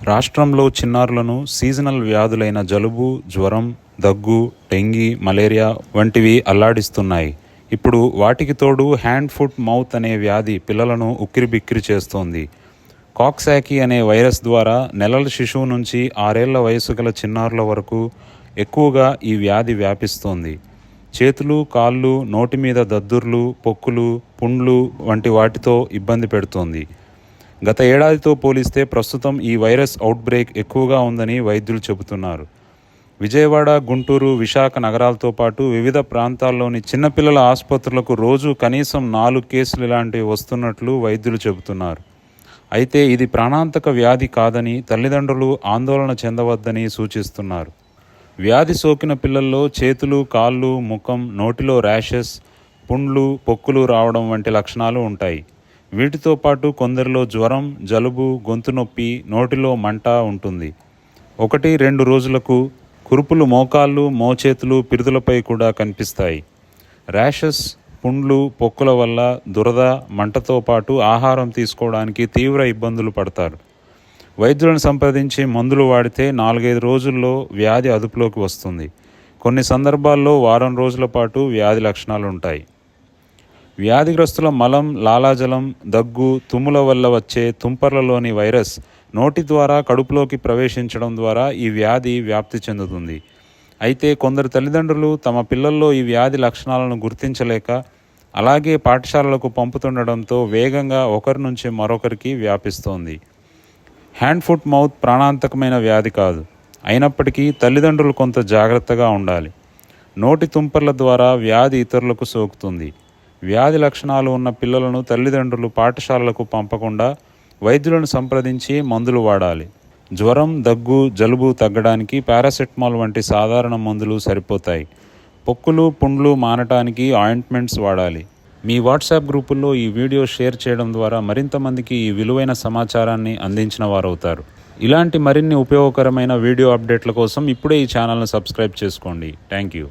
రాష్ట్రంలో చిన్నారులను సీజనల్ వ్యాధులైన జలుబు, జ్వరం, దగ్గు, డెంగీ, మలేరియా వంటివి అల్లాడిస్తున్నాయి. ఇప్పుడు వాటికి తోడు హ్యాండ్, ఫుట్, మౌత్ అనే వ్యాధి పిల్లలను ఉక్కిరిబిక్కిరి చేస్తోంది. కాక్సాకీ అనే వైరస్ ద్వారా నెలల శిశువు నుంచి 6 ఏళ్ల వయసు గల చిన్నారుల వరకు ఎక్కువగా ఈ వ్యాధి వ్యాపిస్తోంది. చేతులు, కాళ్ళు, నోటి మీద దద్దుర్లు, పొక్కులు, పుండ్లు వంటి వాటితో ఇబ్బంది పెడుతోంది. గత ఏడాదితో పోలిస్తే ప్రస్తుతం ఈ వైరస్ అవుట్బ్రేక్ ఎక్కువగా ఉందని వైద్యులు చెబుతున్నారు. విజయవాడ, గుంటూరు, విశాఖ నగరాలతో పాటు వివిధ ప్రాంతాల్లోని చిన్నపిల్లల ఆసుపత్రులకు రోజు కనీసం 4 కేసులు ఇలాంటివి వస్తున్నట్లు వైద్యులు చెబుతున్నారు. అయితే ఇది ప్రాణాంతక వ్యాధి కాదని, తల్లిదండ్రులు ఆందోళన చెందవద్దని సూచిస్తున్నారు. వ్యాధి సోకిన పిల్లల్లో చేతులు, కాళ్ళు, ముఖం, నోటిలో ర్యాషెస్, పుండ్లు, పొక్కులు రావడం వంటి లక్షణాలు ఉంటాయి. వీటితో పాటు కొందరిలో జ్వరం, జలుబు, గొంతు నొప్పి, నోటిలో మంట ఉంటుంది. 1-2 రోజులకు కురుపులు మోకాళ్ళు, మోచేతులు, పిరుదులపై కూడా కనిపిస్తాయి. ర్యాషెస్, పుండ్లు, పొక్కుల వల్ల దురద, మంటతో పాటు ఆహారం తీసుకోవడానికి తీవ్ర ఇబ్బందులు పడతారు. వైద్యులను సంప్రదించి మందులు వాడితే 4-5 రోజుల్లో వ్యాధి అదుపులోకి వస్తుంది. కొన్ని సందర్భాల్లో వారం రోజుల పాటు వ్యాధి లక్షణాలు ఉంటాయి. వ్యాధిగ్రస్తుల మలం, లాలాజలం, దగ్గు, తుమ్ముల వల్ల వచ్చే తుంపర్లలోని వైరస్ నోటి ద్వారా కడుపులోకి ప్రవేశించడం ద్వారా ఈ వ్యాధి వ్యాప్తి చెందుతుంది. అయితే కొందరు తల్లిదండ్రులు తమ పిల్లల్లో ఈ వ్యాధి లక్షణాలను గుర్తించలేక అలాగే పాఠశాలలకు పంపుతుండడంతో వేగంగా ఒకరి నుంచి మరొకరికి వ్యాపిస్తోంది. హ్యాండ్, ఫుట్, మౌత్ ప్రాణాంతకమైన వ్యాధి కాదు. అయినప్పటికీ తల్లిదండ్రులు కొంత జాగ్రత్తగా ఉండాలి. నోటి తుంపర్ల ద్వారా వ్యాధి ఇతరులకు సోకుతుంది. వ్యాధి లక్షణాలు ఉన్న పిల్లలను తల్లిదండ్రులు పాఠశాలలకు పంపకుండా వైద్యులను సంప్రదించి మందులు వాడాలి. జ్వరం, దగ్గు, జలుబు తగ్గడానికి పారాసెటమాల్ వంటి సాధారణ మందులు సరిపోతాయి. పొక్కులు, పుండ్లు మానటానికి ఆయింట్మెంట్స్ వాడాలి. మీ వాట్సాప్ గ్రూపుల్లో ఈ వీడియో షేర్ చేయడం ద్వారా మరింత మందికి ఈ విలువైన సమాచారాన్ని అందించిన వారవుతారు. ఇలాంటి మరిన్ని ఉపయోగకరమైన వీడియో అప్డేట్ల కోసం ఇప్పుడే ఈ ఛానల్ను సబ్స్క్రైబ్ చేసుకోండి. Thank you.